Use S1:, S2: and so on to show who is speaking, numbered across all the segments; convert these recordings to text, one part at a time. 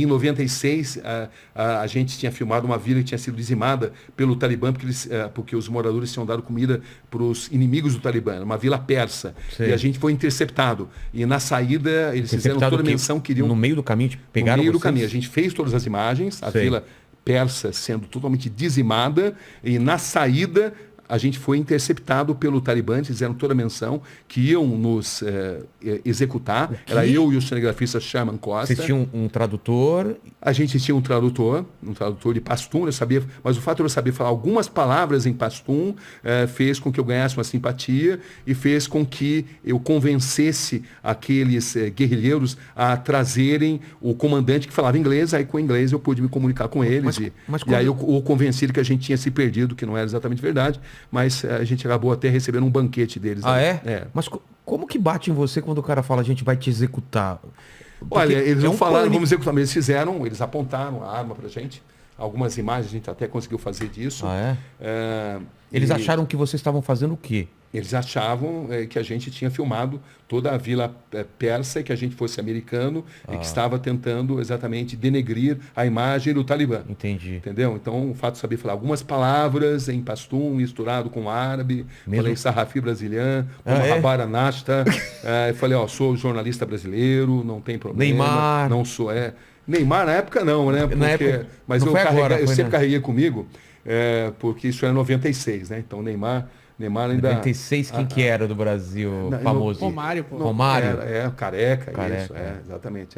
S1: em 96, a gente tinha filmado uma vila que tinha sido dizimada pelo Talibã, porque os moradores tinham dado comida para os inimigos do Talibã, uma vila persa.
S2: Sei.
S1: E a gente foi interceptado. E na saída, eles fizeram toda a menção, queriam...
S2: No meio do caminho, pegaram
S1: No meio do
S2: vocês?
S1: caminho. A gente fez todas as imagens, a
S2: Sei.
S1: vila persa sendo totalmente dizimada, e na saída a gente foi interceptado pelo Talibã, eles fizeram toda a menção que iam nos executar. Era eu e o cinegrafista Sherman Costa.
S2: Vocês tinham um tradutor?
S1: A gente tinha um tradutor de pastum, eu sabia, mas o fato de eu saber falar algumas palavras em pastum fez com que eu ganhasse uma simpatia e fez com que eu convencesse aqueles guerrilheiros a trazerem o comandante que falava inglês. Aí com o inglês eu pude me comunicar com eles e aí eu o convenci de que a gente tinha se perdido, que não era exatamente verdade, mas a gente acabou até recebendo um banquete deles.
S2: Ah,
S1: é?
S2: É. Mas como que bate em você quando o cara fala a gente vai te executar? Porque
S1: Olha, eles não falaram
S2: pânico.
S1: vamos executar, mas eles apontaram a arma pra gente. Algumas imagens a gente até conseguiu fazer disso.
S2: Ah, é? Eles acharam que vocês estavam fazendo o quê?
S1: Eles achavam que a gente tinha filmado toda a vila persa e que a gente fosse americano e que estava tentando exatamente denegrir a imagem do Talibã.
S2: Entendi.
S1: Entendeu? Então, o fato de saber falar algumas palavras em pastum misturado com árabe, falei sarrafi brasileiro, rabara nasta, falei, sou jornalista brasileiro, não tem problema.
S2: Neymar.
S1: Não sou, Neymar na época não, né? Porque,
S2: na época,
S1: mas
S2: não
S1: eu sempre carreguei comigo, porque isso era 96, né? Então, Neymar ainda...
S2: 96, quem que era do Brasil famoso?
S3: Romário, pô.
S2: Romário?
S1: Careca, isso,
S2: é.
S1: Exatamente,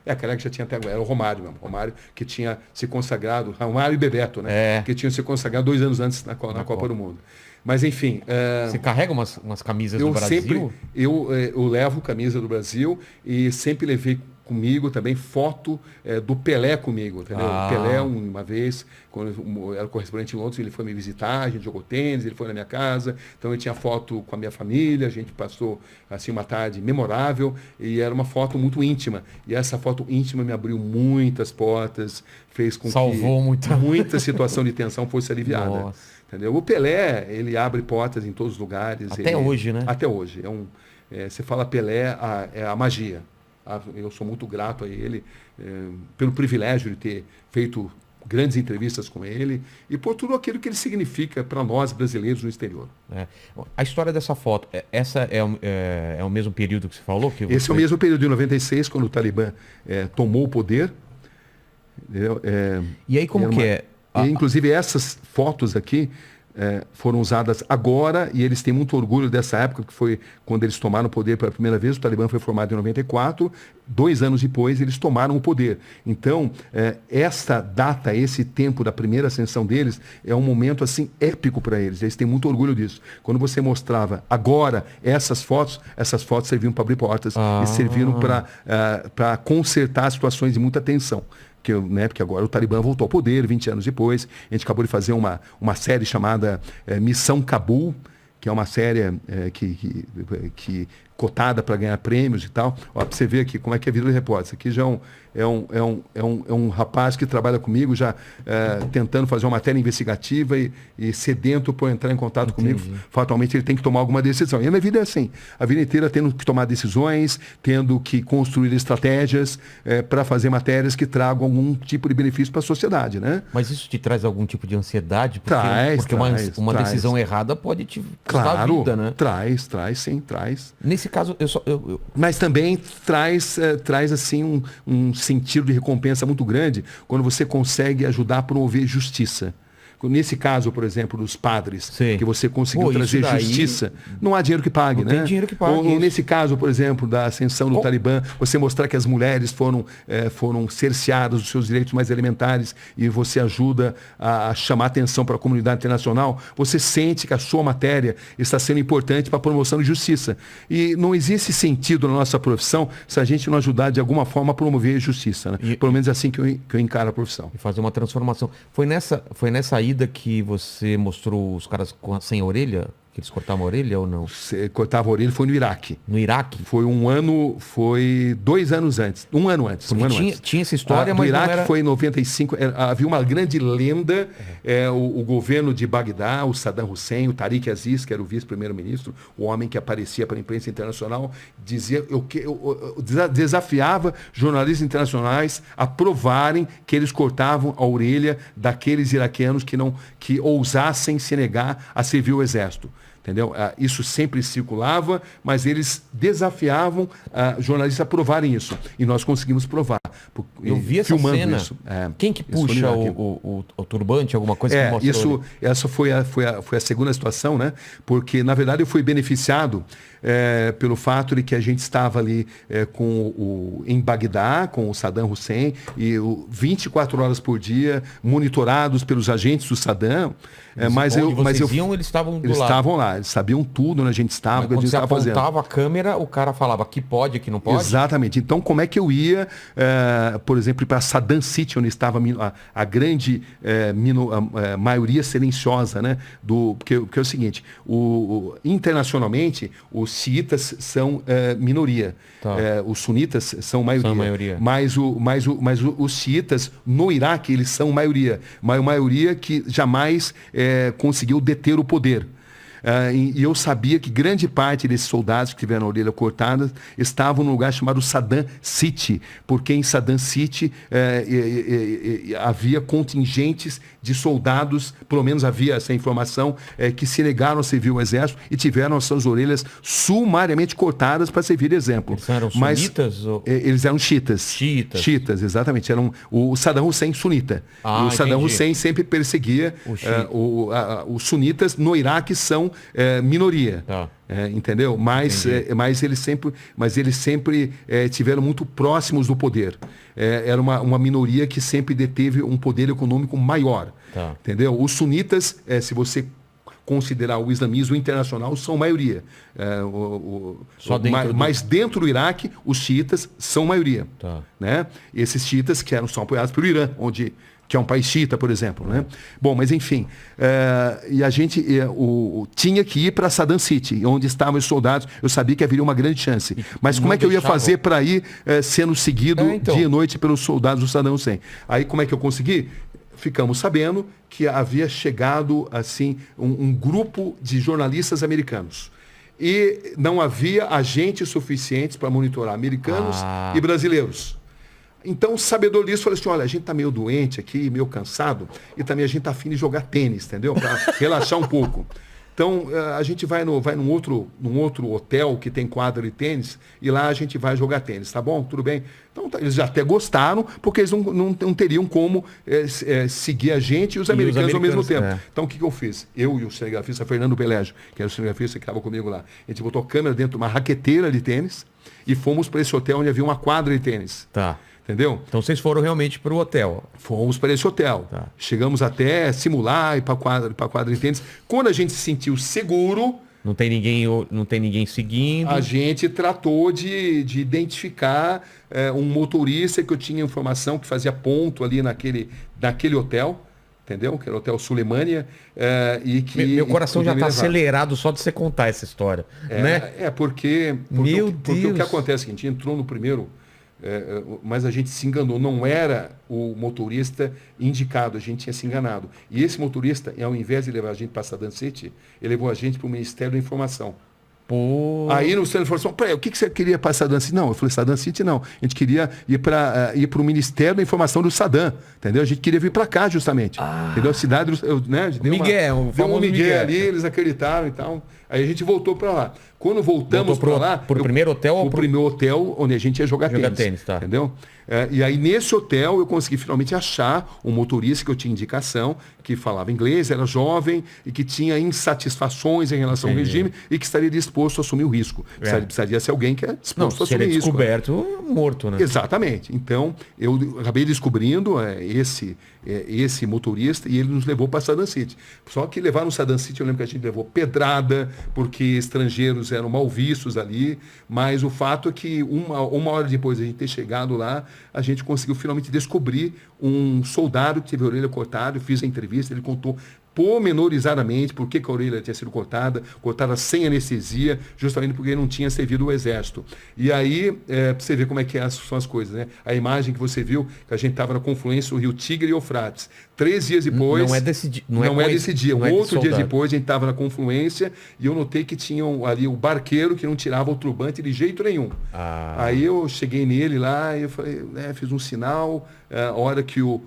S1: Careca já tinha até... Era o Romário mesmo, Romário que tinha se consagrado, Romário e Bebeto, né? Que tinham se consagrado 2 anos antes na Copa do Mundo. Mas enfim...
S2: Você carrega umas camisas do Brasil?
S1: Eu levo camisa do Brasil e sempre levei comigo também foto do Pelé comigo, entendeu? O Pelé, uma vez, quando eu era correspondente em Londres, ele foi me visitar, a gente jogou tênis, ele foi na minha casa, então eu tinha foto com a minha família, a gente passou assim uma tarde memorável e era uma foto muito íntima. E essa foto íntima me abriu muitas portas, fez com
S2: Salvou
S1: muita situação de tensão fosse aliviada.
S2: Nossa.
S1: Entendeu? O Pelé, ele abre portas em todos os lugares.
S2: Até hoje, né?
S1: Até hoje. Você fala Pelé, é a magia. Eu sou muito grato a ele pelo privilégio de ter feito grandes entrevistas com ele e por tudo aquilo que ele significa para nós brasileiros no exterior.
S2: A história dessa foto, essa é o mesmo período que você falou?
S1: Esse é o mesmo período de 96, quando o Talibã tomou o poder.
S2: E aí como que é?
S1: Inclusive essas fotos aqui foram usadas agora e eles têm muito orgulho dessa época, que foi quando eles tomaram o poder pela primeira vez. O Talibã foi formado em 94, 2 anos depois eles tomaram o poder. Então, essa data, esse tempo da primeira ascensão deles, é um momento assim épico para eles. Eles têm muito orgulho disso. Quando você mostrava agora essas fotos serviam para abrir portas e serviram para consertar situações de muita tensão. Porque agora o Talibã voltou ao poder 20 anos depois. A gente acabou de fazer uma série chamada Missão Cabul, que é uma série que cotada para ganhar prêmios e tal. Para você ver aqui como é que é a vida do repórter. Isso aqui já é um rapaz que trabalha comigo, já tentando fazer uma matéria investigativa e sedento por entrar em contato comigo. Fatalmente ele tem que tomar alguma decisão. E a minha vida é assim, a vida inteira tendo que tomar decisões, tendo que construir estratégias para fazer matérias que tragam algum tipo de benefício para a sociedade, né?
S2: Mas isso te traz algum tipo de ansiedade? Porque uma decisão errada pode te custar a vida, né?
S1: Traz, sim.
S2: Nesse caso,
S1: Mas também traz assim um sentido de recompensa muito grande quando você consegue ajudar a promover justiça. Nesse caso, por exemplo, dos padres, que você conseguiu trazer justiça, não há dinheiro que pague,
S2: não
S1: né?
S2: Tem dinheiro que pague.
S1: Ou nesse caso, por exemplo, da ascensão do Talibã, você mostrar que as mulheres foram cerceadas dos seus direitos mais elementares e você ajuda a chamar atenção para a comunidade internacional, você sente que a sua matéria está sendo importante para a promoção de justiça. E não existe sentido na nossa profissão se a gente não ajudar de alguma forma a promover justiça, né? Pelo menos é assim que eu encaro a profissão.
S2: E fazer uma transformação. Foi nessa ida que você mostrou os caras sem orelha? Que eles cortavam a orelha ou não?
S1: Cortava a orelha foi no Iraque.
S2: No Iraque?
S1: Foi 2 anos antes. Um ano antes.
S2: Tinha essa história, mas
S1: no Iraque
S2: não era...
S1: foi em 95. Havia uma grande lenda. O governo de Bagdá, o Saddam Hussein, o Tariq Aziz, que era o vice-primeiro-ministro, o homem que aparecia para a imprensa internacional, dizia, desafiava jornalistas internacionais a provarem que eles cortavam a orelha daqueles iraquianos que ousassem se negar a servir o exército. Entendeu? Isso sempre circulava, mas eles desafiavam jornalistas a provarem isso. E nós conseguimos provar.
S2: Eu vi essa cena. Isso. Quem que puxa o turbante, alguma coisa que mostrou?
S1: Essa foi a segunda situação, né? Porque, na verdade, eu fui beneficiado pelo fato de que a gente estava ali em Bagdá, com o Saddam Hussein, e 24 horas por dia, monitorados pelos agentes do Saddam.
S2: Eles estavam do lado.
S1: Eles estavam lá, eles sabiam tudo onde a gente estava, o que a gente estava fazendo.
S2: Quando você apontava a câmera, o cara falava aqui pode, aqui não pode?
S1: Exatamente. Então, como é que eu ia, por exemplo, para Saddam City, onde estava a grande maioria silenciosa, né? Porque é o seguinte, internacionalmente, os xiitas são minoria. Tá. Os sunitas são maioria. Mas os xiitas, no Iraque, eles são maioria. Maioria que jamais conseguiu deter o poder. E eu sabia que grande parte desses soldados que tiveram a orelha cortada estavam num lugar chamado Saddam City, porque em Saddam City havia contingentes de soldados, pelo menos havia essa informação, que se negaram a servir o exército e tiveram as suas orelhas sumariamente cortadas para servir de exemplo.
S2: Eles eram sunitas?
S1: Eles eram xiitas. Xiitas, exatamente. Eram o Saddam Hussein sunita. E o Saddam Hussein sempre perseguia os sunitas. No Iraque são minoria. Tá. Entendeu? Mas eles sempre tiveram muito próximos do poder. Era uma minoria que sempre deteve um poder econômico maior. Tá. Entendeu? Os sunitas, se você considerar o islamismo internacional, são maioria. Mas dentro do Iraque, os xiitas são maioria. Tá. Né? Esses xiitas são apoiados pelo Irã, que é um país xiita, por exemplo. Né? Bom, mas enfim, e a gente tinha que ir para Saddam City, onde estavam os soldados. Eu sabia que haveria uma grande chance. Mas como é que eu ia fazer para ir sendo seguido dia e noite pelos soldados do Saddam Hussein? Aí como é que eu consegui? Ficamos sabendo que havia chegado assim um grupo de jornalistas americanos. E não havia agentes suficientes para monitorar americanos e brasileiros. Então, o sabedor disso falou assim, olha, a gente está meio doente aqui, meio cansado, e também a gente está afim de jogar tênis, entendeu? Para relaxar um pouco. Então, a gente vai num outro hotel que tem quadra de tênis, e lá a gente vai jogar tênis, tá bom? Tudo bem? Então, eles já até gostaram, porque eles não teriam como seguir a gente e os americanos ao mesmo tempo. Então, o que eu fiz? Eu e o cinegrafista Fernando Belégio, que era o cinegrafista que estava comigo lá, a gente botou a câmera dentro de uma raqueteira de tênis e fomos para esse hotel onde havia uma quadra de tênis.
S2: Tá.
S1: Entendeu?
S2: Então vocês foram realmente para o hotel?
S1: Fomos para esse hotel. Tá. Chegamos até simular, ir para a quadra de tênis. Quando a gente se sentiu seguro...
S2: Não tem ninguém seguindo.
S1: A gente tratou de identificar um motorista que eu tinha informação que fazia ponto ali naquele hotel. Entendeu? Que era o Hotel Sulemânia.
S2: Meu coração já está acelerado só de você contar essa história. Né?
S1: Porque o que acontece é que a gente entrou no primeiro... mas a gente se enganou, não era o motorista indicado, a gente tinha se enganado. E esse motorista, ao invés de levar a gente para Saddam City, ele levou a gente para o Ministério da Informação.
S2: Pô.
S1: Aí no Ministério da Informação, o que você queria para Saddam City? Não, eu falei, Saddam City não. A gente queria ir para o Ministério da Informação do Saddam, entendeu? A gente queria vir para cá justamente. Entendeu? A cidade, deu um Miguel ali, eles acreditaram e tal. Aí a gente voltou para lá. Quando voltamos para lá...
S2: Para o primeiro hotel?
S1: O primeiro hotel onde a gente ia jogar tênis.
S2: Tá.
S1: Entendeu? E aí nesse hotel eu consegui finalmente achar um motorista que eu tinha indicação, que falava inglês, era jovem e que tinha insatisfações em relação ao regime e que estaria disposto a assumir o risco. Precisaria ser alguém que é disposto a assumir o risco.
S2: Descoberto, morto, né?
S1: Exatamente. Então eu acabei descobrindo esse motorista e ele nos levou para Saddam City. Só que levar no Saddam City, eu lembro que a gente levou pedrada, porque estrangeiros eram mal vistos ali, mas o fato é que uma hora depois de a gente ter chegado lá, a gente conseguiu finalmente descobrir um soldado que teve a orelha cortada, eu fiz a entrevista, ele contou pormenorizadamente por que a orelha tinha sido cortada sem anestesia, justamente porque ele não tinha servido o exército. E aí, pra você ver como é que são as coisas, né? A imagem que você viu, que a gente estava na confluência do rio Tigre e Eufrates. 3 dias depois...
S2: Não é desse dia.
S1: Outro dia depois, a gente estava na confluência e eu notei que tinha ali o barqueiro que não tirava o turbante de jeito nenhum. Aí eu cheguei nele lá e eu falei, fiz um sinal, a hora que o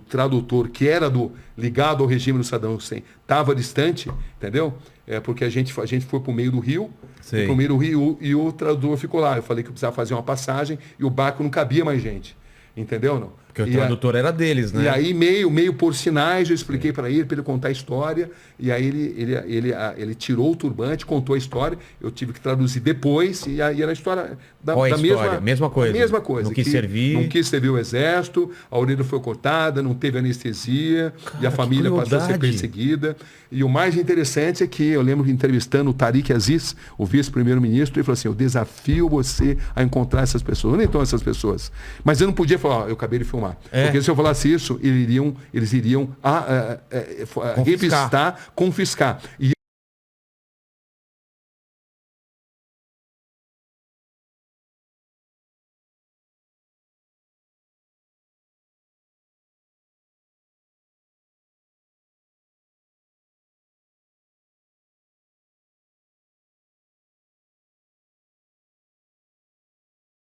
S1: tradutor, que era ligado ao regime do Saddam Hussein, estava distante, entendeu? Porque a gente foi para o meio do rio, e o tradutor ficou lá. Eu falei que eu precisava fazer uma passagem e o barco não cabia mais gente. Entendeu, não?
S2: Porque o tradutor era deles, né?
S1: E aí, meio por sinais, eu expliquei para ele contar a história. E aí ele tirou o turbante, contou a história. Eu tive que traduzir depois. E aí era a história da
S2: mesma coisa.
S1: Mesma coisa.
S2: Não quis servir.
S1: Não quis servir o exército, a orelha foi cortada, não teve anestesia. Cara, e a família passou a ser perseguida. E o mais interessante é que eu lembro entrevistando o Tariq Aziz, o vice-primeiro-ministro, e falou assim, eu desafio você a encontrar essas pessoas. Onde estão essas pessoas? Mas eu não podia falar, eu acabei de filmar. Porque se eu falasse isso, eles iriam revistar, confiscar. E